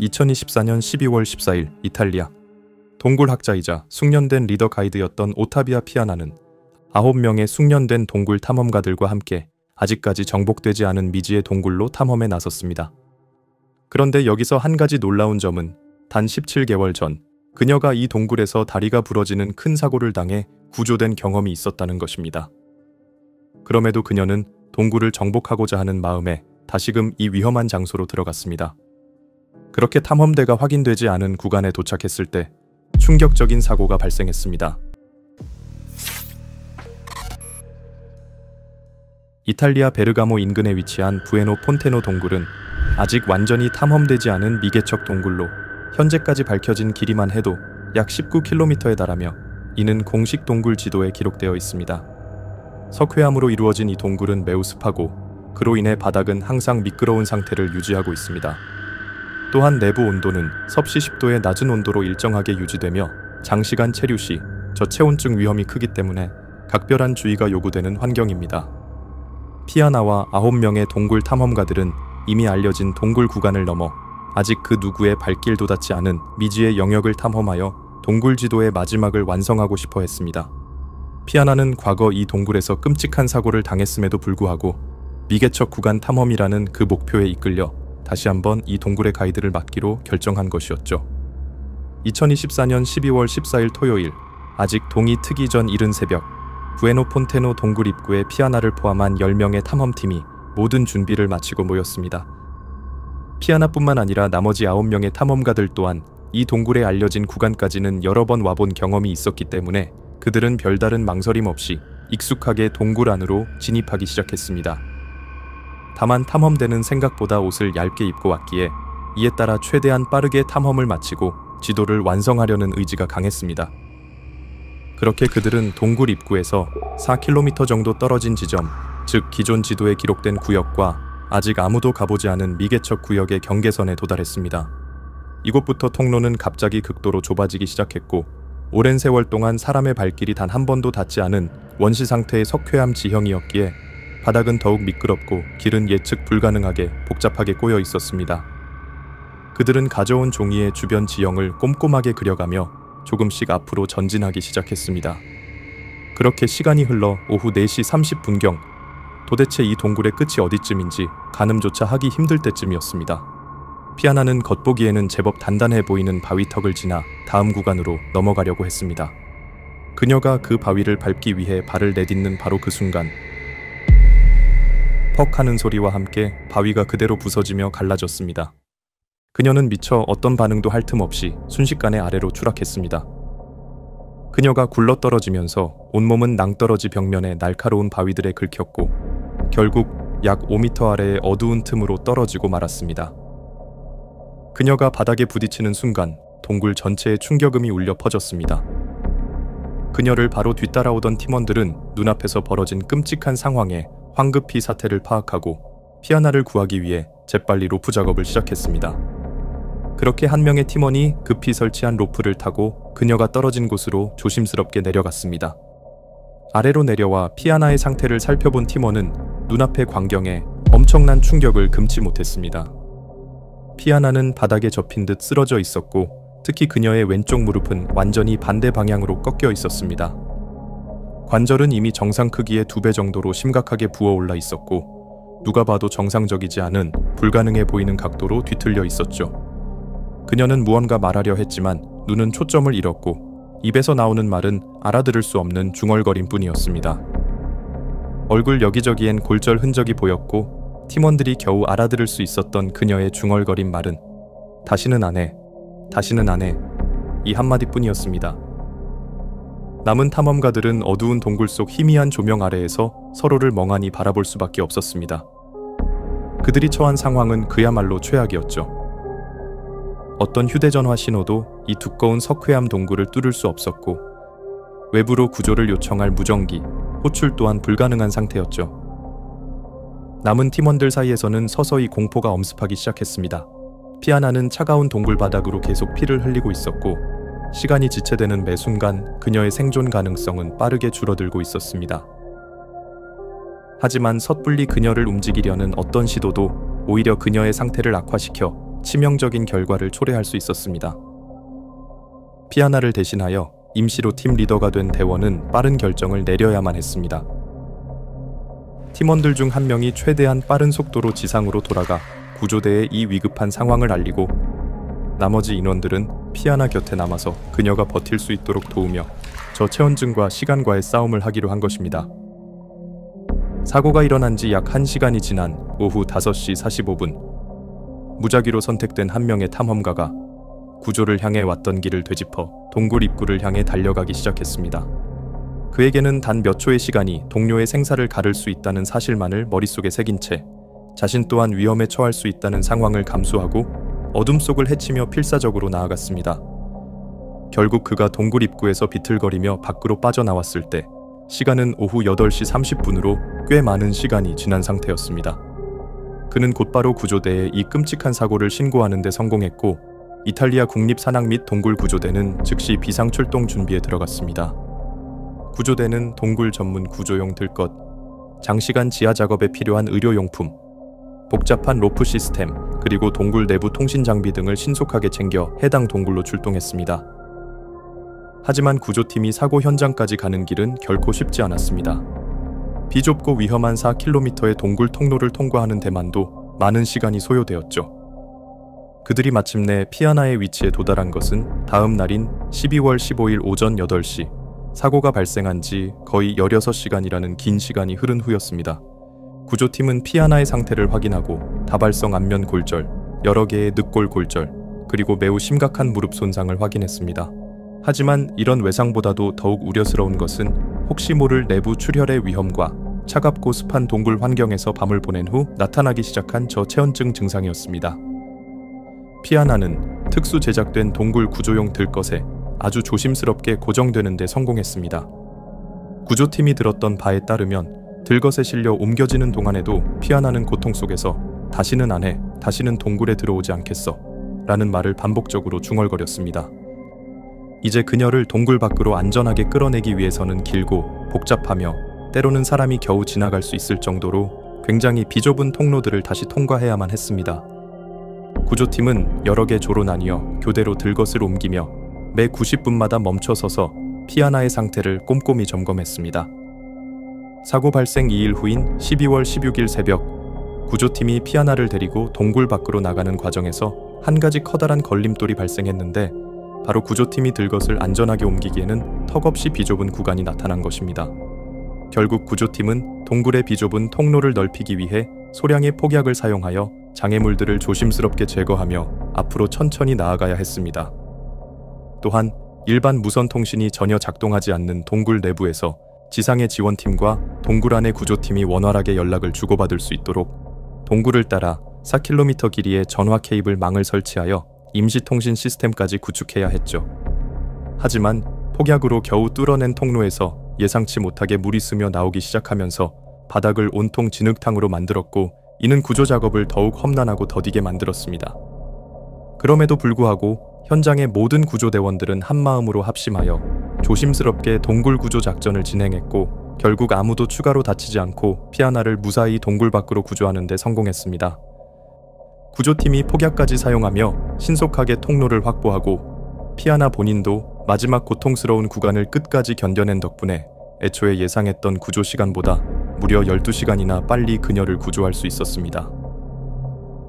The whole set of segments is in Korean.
2024년 12월 14일 이탈리아. 동굴학자이자 숙련된 리더 가이드였던 오타비아 피아나는 9명의 숙련된 동굴 탐험가들과 함께 아직까지 정복되지 않은 미지의 동굴로 탐험에 나섰습니다. 그런데 여기서 한 가지 놀라운 점은 단 17개월 전 그녀가 이 동굴에서 다리가 부러지는 큰 사고를 당해 구조된 경험이 있었다는 것입니다. 그럼에도 그녀는 동굴을 정복하고자 하는 마음에 다시금 이 위험한 장소로 들어갔습니다. 그렇게 탐험대가 확인되지 않은 구간에 도착했을 때 충격적인 사고가 발생했습니다. 이탈리아 베르가모 인근에 위치한 부에노 폰테노 동굴은 아직 완전히 탐험되지 않은 미개척 동굴로 현재까지 밝혀진 길이만 해도 약 19km에 달하며 이는 공식 동굴 지도에 기록되어 있습니다. 석회암으로 이루어진 이 동굴은 매우 습하고 그로 인해 바닥은 항상 미끄러운 상태를 유지하고 있습니다. 또한 내부 온도는 섭씨 10도의 낮은 온도로 일정하게 유지되며 장시간 체류 시 저체온증 위험이 크기 때문에 각별한 주의가 요구되는 환경입니다. 피아나와 9명의 동굴 탐험가들은 이미 알려진 동굴 구간을 넘어 아직 그 누구의 발길도 닿지 않은 미지의 영역을 탐험하여 동굴 지도의 마지막을 완성하고 싶어 했습니다. 피아나는 과거 이 동굴에서 끔찍한 사고를 당했음에도 불구하고 미개척 구간 탐험이라는 그 목표에 이끌려 다시 한번 이 동굴의 가이드를 맡기로 결정한 것이었죠. 2024년 12월 14일 토요일, 아직 동이 트기 전 이른 새벽, 부에노 폰테노 동굴 입구에 피아나를 포함한 10명의 탐험팀이 모든 준비를 마치고 모였습니다. 피아나뿐만 아니라 나머지 9명의 탐험가들 또한 이 동굴에 알려진 구간까지는 여러 번 와본 경험이 있었기 때문에 그들은 별다른 망설임 없이 익숙하게 동굴 안으로 진입하기 시작했습니다. 다만 탐험대는 생각보다 옷을 얇게 입고 왔기에 이에 따라 최대한 빠르게 탐험을 마치고 지도를 완성하려는 의지가 강했습니다. 그렇게 그들은 동굴 입구에서 4km 정도 떨어진 지점, 즉 기존 지도에 기록된 구역과 아직 아무도 가보지 않은 미개척 구역의 경계선에 도달했습니다. 이곳부터 통로는 갑자기 극도로 좁아지기 시작했고 오랜 세월 동안 사람의 발길이 단 한 번도 닿지 않은 원시 상태의 석회암 지형이었기에 바닥은 더욱 미끄럽고 길은 예측 불가능하게 복잡하게 꼬여 있었습니다. 그들은 가져온 종이에 주변 지형을 꼼꼼하게 그려가며 조금씩 앞으로 전진하기 시작했습니다. 그렇게 시간이 흘러 오후 4시 30분경 도대체 이 동굴의 끝이 어디쯤인지 가늠조차 하기 힘들 때쯤이었습니다. 피아나는 겉보기에는 제법 단단해 보이는 바위턱을 지나 다음 구간으로 넘어가려고 했습니다. 그녀가 그 바위를 밟기 위해 발을 내딛는 바로 그 순간 퍽 하는 소리와 함께 바위가 그대로 부서지며 갈라졌습니다. 그녀는 미처 어떤 반응도 할 틈 없이 순식간에 아래로 추락했습니다. 그녀가 굴러떨어지면서 온몸은 낭떠러지 벽면에 날카로운 바위들에 긁혔고 결국 약 5m 아래의 어두운 틈으로 떨어지고 말았습니다. 그녀가 바닥에 부딪히는 순간 동굴 전체에 충격음이 울려 퍼졌습니다. 그녀를 바로 뒤따라오던 팀원들은 눈앞에서 벌어진 끔찍한 상황에 황급히 사태를 파악하고 피아나를 구하기 위해 재빨리 로프 작업을 시작했습니다. 그렇게 한 명의 팀원이 급히 설치한 로프를 타고 그녀가 떨어진 곳으로 조심스럽게 내려갔습니다. 아래로 내려와 피아나의 상태를 살펴본 팀원은 눈앞의 광경에 엄청난 충격을 금치 못했습니다. 피아나는 바닥에 접힌 듯 쓰러져 있었고 특히 그녀의 왼쪽 무릎은 완전히 반대 방향으로 꺾여 있었습니다. 관절은 이미 정상 크기의 2배 정도로 심각하게 부어올라 있었고 누가 봐도 정상적이지 않은 불가능해 보이는 각도로 뒤틀려 있었죠. 그녀는 무언가 말하려 했지만 눈은 초점을 잃었고 입에서 나오는 말은 알아들을 수 없는 중얼거림 뿐이었습니다. 얼굴 여기저기엔 골절 흔적이 보였고 팀원들이 겨우 알아들을 수 있었던 그녀의 중얼거린 말은 다시는 안 해, 다시는 안 해, 이 한마디뿐이었습니다. 남은 탐험가들은 어두운 동굴 속 희미한 조명 아래에서 서로를 멍하니 바라볼 수밖에 없었습니다. 그들이 처한 상황은 그야말로 최악이었죠. 어떤 휴대전화 신호도 이 두꺼운 석회암 동굴을 뚫을 수 없었고 외부로 구조를 요청할 무전기, 호출 또한 불가능한 상태였죠. 남은 팀원들 사이에서는 서서히 공포가 엄습하기 시작했습니다. 피아나는 차가운 동굴 바닥으로 계속 피를 흘리고 있었고 시간이 지체되는 매 순간 그녀의 생존 가능성은 빠르게 줄어들고 있었습니다. 하지만 섣불리 그녀를 움직이려는 어떤 시도도 오히려 그녀의 상태를 악화시켜 치명적인 결과를 초래할 수 있었습니다. 피아나를 대신하여 임시로 팀 리더가 된 대원은 빠른 결정을 내려야만 했습니다. 팀원들 중 한 명이 최대한 빠른 속도로 지상으로 돌아가 구조대에 이 위급한 상황을 알리고, 나머지 인원들은 피아나 곁에 남아서 그녀가 버틸 수 있도록 도우며 저체온증과 시간과의 싸움을 하기로 한 것입니다. 사고가 일어난 지 약 1시간이 지난 오후 5시 45분, 무작위로 선택된 한 명의 탐험가가 구조를 향해 왔던 길을 되짚어 동굴 입구를 향해 달려가기 시작했습니다. 그에게는 단 몇 초의 시간이 동료의 생사를 가를 수 있다는 사실만을 머릿속에 새긴 채 자신 또한 위험에 처할 수 있다는 상황을 감수하고 어둠 속을 헤치며 필사적으로 나아갔습니다. 결국 그가 동굴 입구에서 비틀거리며 밖으로 빠져나왔을 때 시간은 오후 8시 30분으로 꽤 많은 시간이 지난 상태였습니다. 그는 곧바로 구조대에 이 끔찍한 사고를 신고하는 데 성공했고, 이탈리아 국립산악 및 동굴 구조대는 즉시 비상 출동 준비에 들어갔습니다. 구조대는 동굴 전문 구조용 들것, 장시간 지하 작업에 필요한 의료용품, 복잡한 로프 시스템, 그리고 동굴 내부 통신 장비 등을 신속하게 챙겨 해당 동굴로 출동했습니다. 하지만 구조팀이 사고 현장까지 가는 길은 결코 쉽지 않았습니다. 비좁고 위험한 4km의 동굴 통로를 통과하는 데만도 많은 시간이 소요되었죠. 그들이 마침내 피아나의 위치에 도달한 것은 다음 날인 12월 15일 오전 8시, 사고가 발생한 지 거의 16시간이라는 긴 시간이 흐른 후였습니다. 구조팀은 피아나의 상태를 확인하고 다발성 안면 골절, 여러 개의 늑골 골절, 그리고 매우 심각한 무릎 손상을 확인했습니다. 하지만 이런 외상보다도 더욱 우려스러운 것은 혹시 모를 내부 출혈의 위험과 차갑고 습한 동굴 환경에서 밤을 보낸 후 나타나기 시작한 저체온증 증상이었습니다. 피아나는 특수 제작된 동굴 구조용 들것에 아주 조심스럽게 고정되는 데 성공했습니다. 구조팀이 들었던 바에 따르면 들것에 실려 옮겨지는 동안에도 피아나는 고통 속에서 다시는 안 해, 다시는 동굴에 들어오지 않겠어 라는 말을 반복적으로 중얼거렸습니다. 이제 그녀를 동굴 밖으로 안전하게 끌어내기 위해서는 길고 복잡하며 때로는 사람이 겨우 지나갈 수 있을 정도로 굉장히 비좁은 통로들을 다시 통과해야만 했습니다. 구조팀은 여러 개 조로 나뉘어 교대로 들것을 옮기며 매 90분마다 멈춰서서 피아나의 상태를 꼼꼼히 점검했습니다. 사고 발생 2일 후인 12월 16일 새벽, 구조팀이 피아나를 데리고 동굴 밖으로 나가는 과정에서 한 가지 커다란 걸림돌이 발생했는데, 바로 구조팀이 들것을 안전하게 옮기기에는 턱없이 비좁은 구간이 나타난 것입니다. 결국 구조팀은 동굴의 비좁은 통로를 넓히기 위해 소량의 폭약을 사용하여 장애물들을 조심스럽게 제거하며 앞으로 천천히 나아가야 했습니다. 또한 일반 무선 통신이 전혀 작동하지 않는 동굴 내부에서 지상의 지원팀과 동굴 안의 구조팀이 원활하게 연락을 주고받을 수 있도록 동굴을 따라 4km 길이의 전화 케이블 망을 설치하여 임시 통신 시스템까지 구축해야 했죠. 하지만 폭약으로 겨우 뚫어낸 통로에서 예상치 못하게 물이 스며 나오기 시작하면서 바닥을 온통 진흙탕으로 만들었고, 이는 구조 작업을 더욱 험난하고 더디게 만들었습니다. 그럼에도 불구하고 현장의 모든 구조대원들은 한마음으로 합심하여 조심스럽게 동굴 구조 작전을 진행했고, 결국 아무도 추가로 다치지 않고 피아나를 무사히 동굴 밖으로 구조하는 데 성공했습니다. 구조팀이 폭약까지 사용하며 신속하게 통로를 확보하고 피아나 본인도 마지막 고통스러운 구간을 끝까지 견뎌낸 덕분에 애초에 예상했던 구조 시간보다 무려 12시간이나 빨리 그녀를 구조할 수 있었습니다.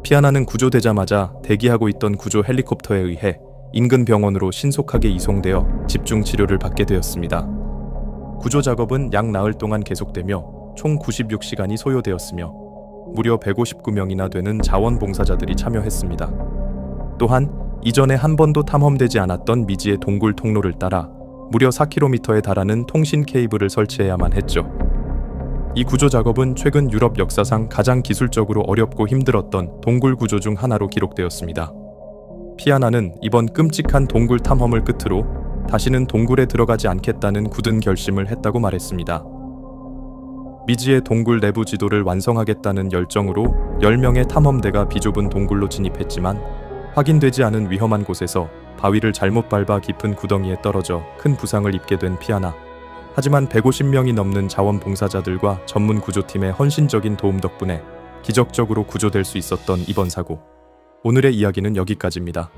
피아나는 구조되자마자 대기하고 있던 구조 헬리콥터에 의해 인근 병원으로 신속하게 이송되어 집중 치료를 받게 되었습니다. 구조 작업은 약 나흘 동안 계속되며 총 96시간이 소요되었으며 무려 159명이나 되는 자원봉사자들이 참여했습니다. 또한 이전에 한 번도 탐험되지 않았던 미지의 동굴 통로를 따라 무려 4km에 달하는 통신 케이블을 설치해야만 했죠. 이 구조 작업은 최근 유럽 역사상 가장 기술적으로 어렵고 힘들었던 동굴 구조 중 하나로 기록되었습니다. 피아나는 이번 끔찍한 동굴 탐험을 끝으로 다시는 동굴에 들어가지 않겠다는 굳은 결심을 했다고 말했습니다. 미지의 동굴 내부 지도를 완성하겠다는 열정으로 10명의 탐험대가 비좁은 동굴로 진입했지만 확인되지 않은 위험한 곳에서 바위를 잘못 밟아 깊은 구덩이에 떨어져 큰 부상을 입게 된 피아나. 하지만 150명이 넘는 자원봉사자들과 전문 구조팀의 헌신적인 도움 덕분에 기적적으로 구조될 수 있었던 이번 사고. 오늘의 이야기는 여기까지입니다.